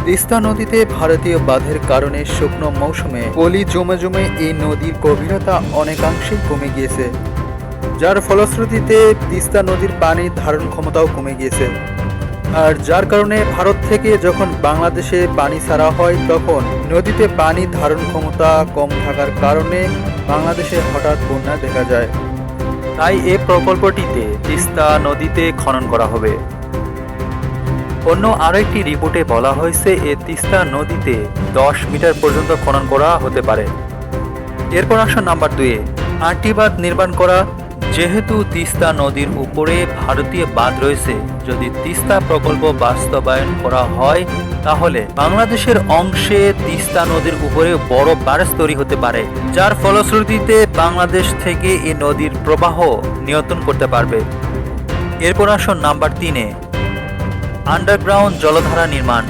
তিস্তা নদীতে ভারতীয় বাঁধের কারণে শুকনো মৌসুমে পলি জমে জমে এই নদীর গভীরতা অনেকাংশেই কমে গিয়েছে, যার ফলশ্রুতিতে তিস্তা নদীর পানির ধারণ ক্ষমতাও কমে গিয়েছে। আর যার কারণে ভারত থেকে যখন বাংলাদেশে পানি ছাড়া হয় তখন নদীতে পানি ধারণ ক্ষমতা কম থাকার কারণে বাংলাদেশে হঠাৎ বন্যা দেখা যায়। তাই এ প্রকল্পটিতে তিস্তা নদীতে খনন করা হবে। অন্য আরও একটি রিপোর্টে বলা হয়েছে তিস্তা নদীতে 10 মিটার পর্যন্ত খনন করা হতে পারে। এরপর আসুন নাম্বার 2, 8টি বাঁধ নির্মাণ করা। যেহেতু তিস্তা নদীর উপরে ভারতীয় বাঁধ রয়েছে, যদি তিস্তা প্রকল্প বাস্তবায়ন করা হয় তাহলে বাংলাদেশের অংশে তিস্তা নদীর উপরে বড় ব্যারেজ তৈরি হতে পারে, যার ফলশ্রুতিতে বাংলাদেশ থেকে এই নদীর প্রবাহ নিয়ন্ত্রণ করতে পারবে। এরপর আসুন নাম্বার 3, আন্ডারগ্রাউন্ড জলধারা নির্মাণ।